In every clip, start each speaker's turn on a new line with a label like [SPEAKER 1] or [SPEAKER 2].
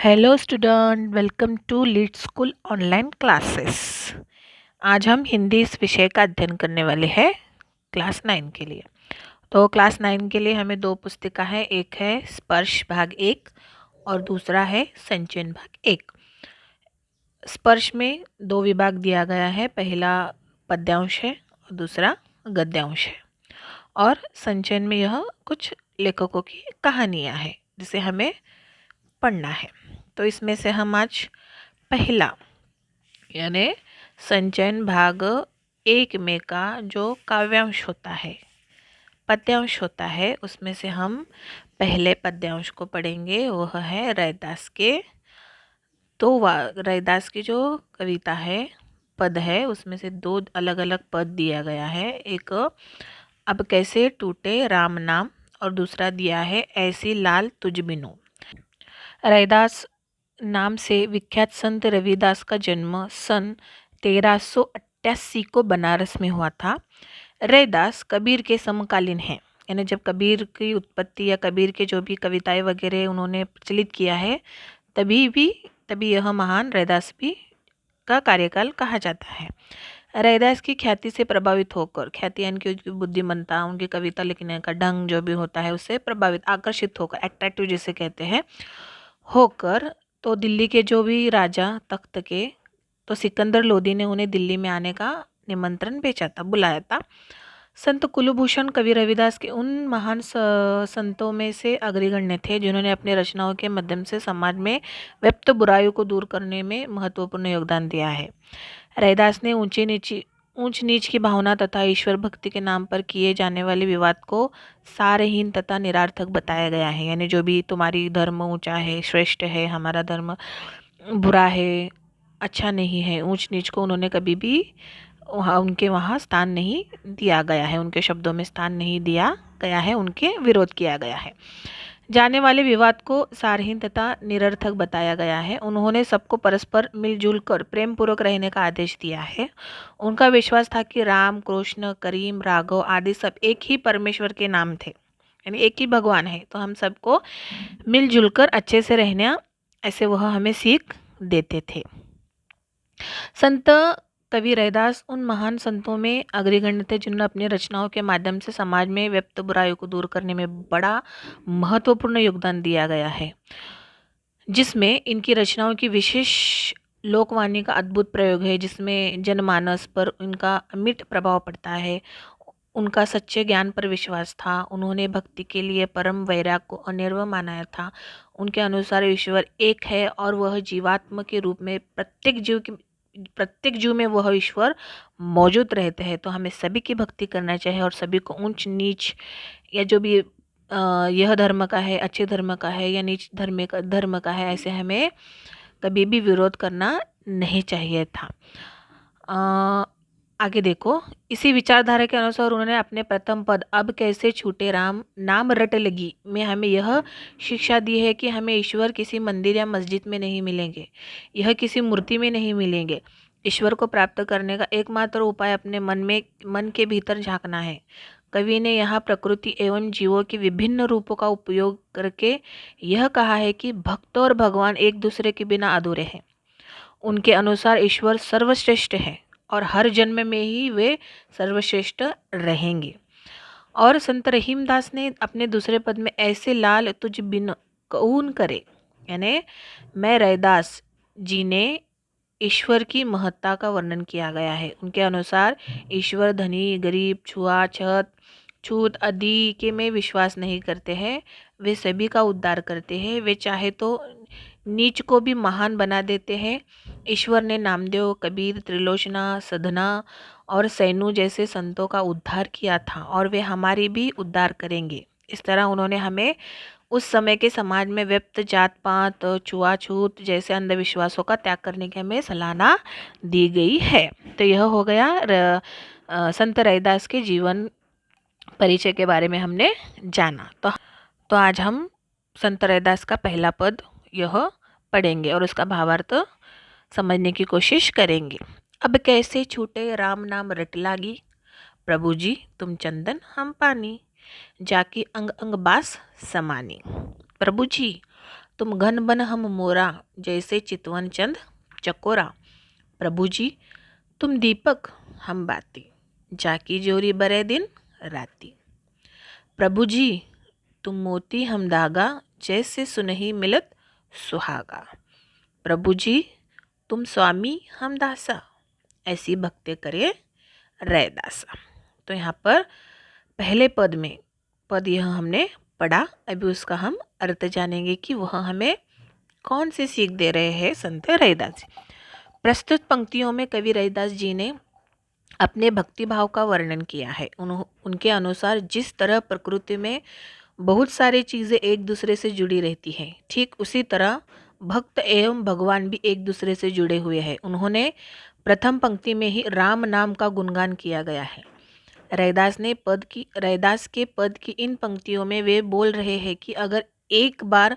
[SPEAKER 1] Hello student, welcome to lead school online classes. आज हम हिंदी इस विषय का अध्ययन करने वाले हैं क्लास 9 के लिए। तो क्लास 9 के लिए हमें दो पुस्तिका है, एक है स्पर्श भाग 1 और दूसरा है संचयन भाग 1। स्पर्श में दो विभाग दिया गया है, पहला पद्यांश है और दूसरा गद्यांश है। और संचयन में यह कुछ लेखकों की कहानियाँ हैं जिसे हमें पढ़ना है। तो इसमें से हम आज पहला यानी संचयन भाग 1 में का जो काव्यांश होता है, पद्यांश होता है, उसमें से हम पहले पद्यांश को पढ़ेंगे। वह है रैदास के। तो रैदास की जो कविता है, पद है, उसमें से दो अलग अलग पद दिया गया है। एक अब कैसे टूटे राम नाम और दूसरा दिया है ऐसी लाल तुझ बिनु। रैदास नाम से विख्यात संत रविदास का जन्म सन 1388 को बनारस में हुआ था। रैदास कबीर के समकालीन हैं, यानी जब कबीर की उत्पत्ति या कबीर के जो भी कविताएं वगैरह उन्होंने प्रचलित किया है, तभी यह महान रैदास भी का कार्यकाल कहा जाता है। रैदास की ख्याति से प्रभावित होकर, ख्याति यानी कि उनकी बुद्धिमत्ता, उनकी कविता लिखने का ढंग जो भी होता है उससे प्रभावित, आकर्षित होकर, अट्रैक्टिव जिसे कहते हैं, होकर तो दिल्ली के जो भी राजा तख्त के, तो सिकंदर लोदी ने उन्हें दिल्ली में आने का निमंत्रण भेजा था, बुलाया था। संत कुलभूषण कवि रविदास के उन महान संतों में से अग्रगण्य थे जिन्होंने अपनी रचनाओं के माध्यम से समाज में व्यप्त बुराइयों को दूर करने में महत्वपूर्ण योगदान दिया है। रैदास ने ऊंच नीच की भावना तथा ईश्वर भक्ति के नाम पर किए जाने वाले विवाद को सारहीन तथा निरार्थक बताया गया है। यानी जो भी तुम्हारी धर्म ऊंचा है, श्रेष्ठ है, हमारा धर्म बुरा है, अच्छा नहीं है, ऊंच नीच को उन्होंने कभी भी उनके वहाँ स्थान नहीं दिया गया है, उनके शब्दों में स्थान नहीं दिया गया है, उनके विरोध किया गया है। जाने वाले विवाद को सारहीन तथा निरर्थक बताया गया है। उन्होंने सबको परस्पर मिलजुल कर प्रेम पूर्वक रहने का आदेश दिया है। उनका विश्वास था कि राम, कृष्ण, करीम, राघव आदि सब एक ही परमेश्वर के नाम थे, यानी एक ही भगवान है, तो हम सबको मिलजुल कर अच्छे से रहना, ऐसे वह हमें सीख देते थे। संत कवि रैदास उन महान संतों में अग्रगण्य थे जिन्होंने अपनी रचनाओं के माध्यम से समाज में व्यप्त बुराइयों को दूर करने में बड़ा महत्वपूर्ण योगदान दिया गया है, जिसमें इनकी रचनाओं की विशेष लोकवाणी का अद्भुत प्रयोग है, जिसमें जनमानस पर इनका अमिट प्रभाव पड़ता है। उनका सच्चे ज्ञान पर विश्वास था। उन्होंने भक्ति के लिए परम वैराग को अनिर्वय माना था। उनके अनुसार ईश्वर एक है और वह जीवात्मा के रूप में प्रत्येक जीव में वह ईश्वर मौजूद रहते हैं। तो हमें सभी की भक्ति करना चाहिए और सभी को ऊंच नीच या जो भी यह धर्म का है, अच्छे धर्म का है या नीच धर्म का है, ऐसे हमें कभी भी विरोध करना नहीं चाहिए था। आगे देखो, इसी विचारधारा के अनुसार उन्होंने अपने प्रथम पद अब कैसे छूटे राम नाम रट लगी में हमें यह शिक्षा दी है कि हमें ईश्वर किसी मंदिर या मस्जिद में नहीं मिलेंगे, यह किसी मूर्ति में नहीं मिलेंगे। ईश्वर को प्राप्त करने का एकमात्र उपाय अपने मन के भीतर झांकना है। कवि ने यहाँ प्रकृति एवं जीवों के विभिन्न रूपों का उपयोग करके यह कहा है कि भक्त और भगवान एक दूसरे के बिना अधूरे हैं। उनके अनुसार ईश्वर सर्वश्रेष्ठ है और हर जन्म में ही वे सर्वश्रेष्ठ रहेंगे। और संत रहीमदास ने अपने दूसरे पद में ऐसे लाल तुझ बिन कौन करे, यानी मैं रैदास जी ने ईश्वर की महत्ता का वर्णन किया गया है। उनके अनुसार ईश्वर धनी, गरीब, छुआछूत, छूत आदि के में विश्वास नहीं करते हैं। वे सभी का उद्धार करते हैं। वे चाहे तो नीच को भी महान बना देते हैं। ईश्वर ने नामदेव, कबीर, त्रिलोचना, सधना और सैनू जैसे संतों का उद्धार किया था और वे हमारी भी उद्धार करेंगे। इस तरह उन्होंने हमें उस समय के समाज में व्यप्त जात पात, छुआछूत जैसे अंधविश्वासों का त्याग करने की हमें सलाह दी गई है। तो यह हो गया संत रैदास के जीवन परिचय के बारे में हमने जाना। तो आज हम संत रैदास का पहला पद यह पढ़ेंगे और उसका भावार्थ समझने की कोशिश करेंगे। अब कैसे छूटे राम नाम रट लागी, प्रभु जी तुम चंदन हम पानी, जाकी अंग अंग बास समानी। प्रभु जी तुम घन बन हम मोरा, जैसे चितवन चंद चकोरा। प्रभु जी तुम दीपक हम बाती, जाकी जोरी बरे दिन राती। प्रभु जी तुम मोती हम धागा, जैसे सुनही मिलत सुहागा। प्रभु जी तुम स्वामी हम दासा, ऐसी भक्ति करे रैदासा। तो यहाँ पर पहले पद यह हमने पढ़ा। अभी उसका हम अर्थ जानेंगे कि वह हमें कौन सी सीख दे रहे हैं संत रैदास जी। प्रस्तुत पंक्तियों में कवि रैदास जी ने अपने भक्ति भाव का वर्णन किया है। उनके अनुसार जिस तरह प्रकृति में बहुत सारी चीज़ें एक दूसरे से जुड़ी रहती हैं, ठीक उसी तरह भक्त एवं भगवान भी एक दूसरे से जुड़े हुए हैं। उन्होंने प्रथम पंक्ति में ही राम नाम का गुणगान किया गया है। रैदास के पद की इन पंक्तियों में वे बोल रहे हैं कि अगर एक बार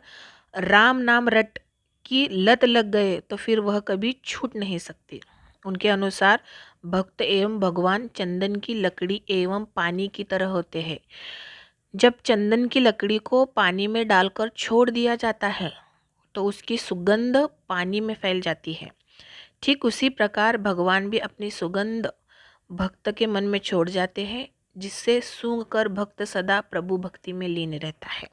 [SPEAKER 1] राम नाम रट की लत लग गए तो फिर वह कभी छूट नहीं सकती। उनके अनुसार भक्त एवं भगवान चंदन की लकड़ी एवं पानी की तरह होते हैं। जब चंदन की लकड़ी को पानी में डालकर छोड़ दिया जाता है तो उसकी सुगंध पानी में फैल जाती है। ठीक उसी प्रकार भगवान भी अपनी सुगंध भक्त के मन में छोड़ जाते हैं, जिससे सूंघ कर भक्त सदा प्रभु भक्ति में लीन रहता है।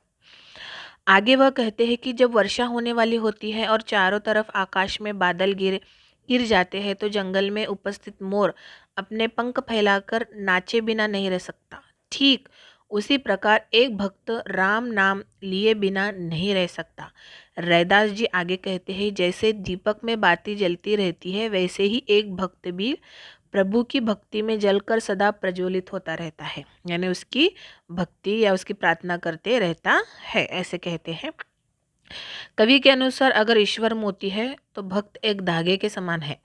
[SPEAKER 1] आगे वह कहते हैं कि जब वर्षा होने वाली होती है और चारों तरफ आकाश में बादल गिर जाते हैं तो जंगल में उपस्थित मोर अपने पंख फैलाकर नाचे बिना नहीं रह सकता। ठीक उसी प्रकार एक भक्त राम नाम लिए बिना नहीं रह सकता। रैदास जी आगे कहते हैं, जैसे दीपक में बाती जलती रहती है, वैसे ही एक भक्त भी प्रभु की भक्ति में जलकर सदा प्रज्वलित होता रहता है, यानी उसकी भक्ति या उसकी प्रार्थना करते रहता है, ऐसे कहते हैं। कवि के अनुसार अगर ईश्वर मोती है तो भक्त एक धागे के समान है,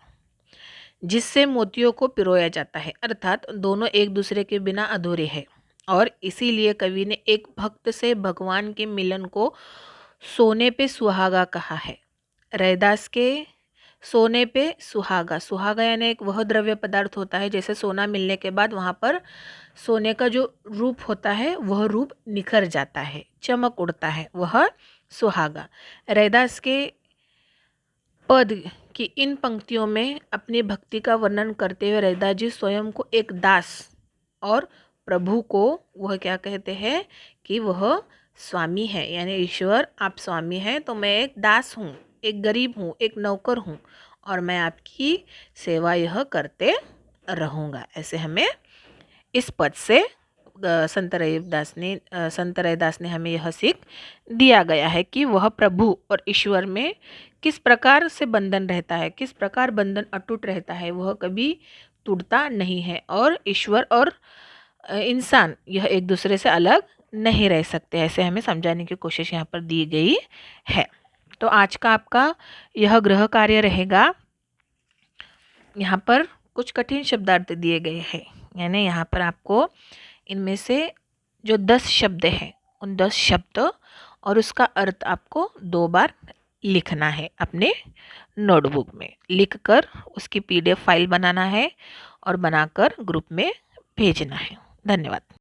[SPEAKER 1] जिससे मोतियों को पिरोया जाता है, अर्थात दोनों एक दूसरे के बिना अधूरे हैं। और इसीलिए कवि ने एक भक्त से भगवान के मिलन को सोने पे सुहागा कहा है। रैदास के सोने पे सुहागा यानी एक वह द्रव्य पदार्थ होता है, जैसे सोना मिलने के बाद वहाँ पर सोने का जो रूप होता है वह रूप निखर जाता है, चमक उड़ता है, वह सुहागा। रैदास के पद की इन पंक्तियों में अपनी भक्ति का वर्णन करते हुए रैदास जी स्वयं को एक दास और प्रभु को वह क्या कहते हैं कि वह स्वामी है, यानी ईश्वर आप स्वामी हैं तो मैं एक दास हूँ, एक गरीब हूँ, एक नौकर हूँ और मैं आपकी सेवा यह करते रहूँगा। ऐसे हमें इस पद से संत रैदास ने हमें यह सीख दिया गया है कि वह प्रभु और ईश्वर में किस प्रकार से बंधन रहता है, किस प्रकार बंधन अटूट रहता है, वह कभी टूटता नहीं है और ईश्वर और इंसान यह एक दूसरे से अलग नहीं रह सकते। ऐसे हमें समझाने की कोशिश यहाँ पर दी गई है। तो आज का आपका यह गृह कार्य रहेगा। यहाँ पर कुछ कठिन शब्दार्थ दिए गए हैं, यानी यहाँ पर आपको इनमें से जो 10 शब्द हैं उन 10 शब्द और उसका अर्थ आपको 2 बार लिखना है। अपने नोटबुक में लिखकर उसकी PDF फाइल बनाना है और बनाकर ग्रुप में भेजना है। धन्यवाद।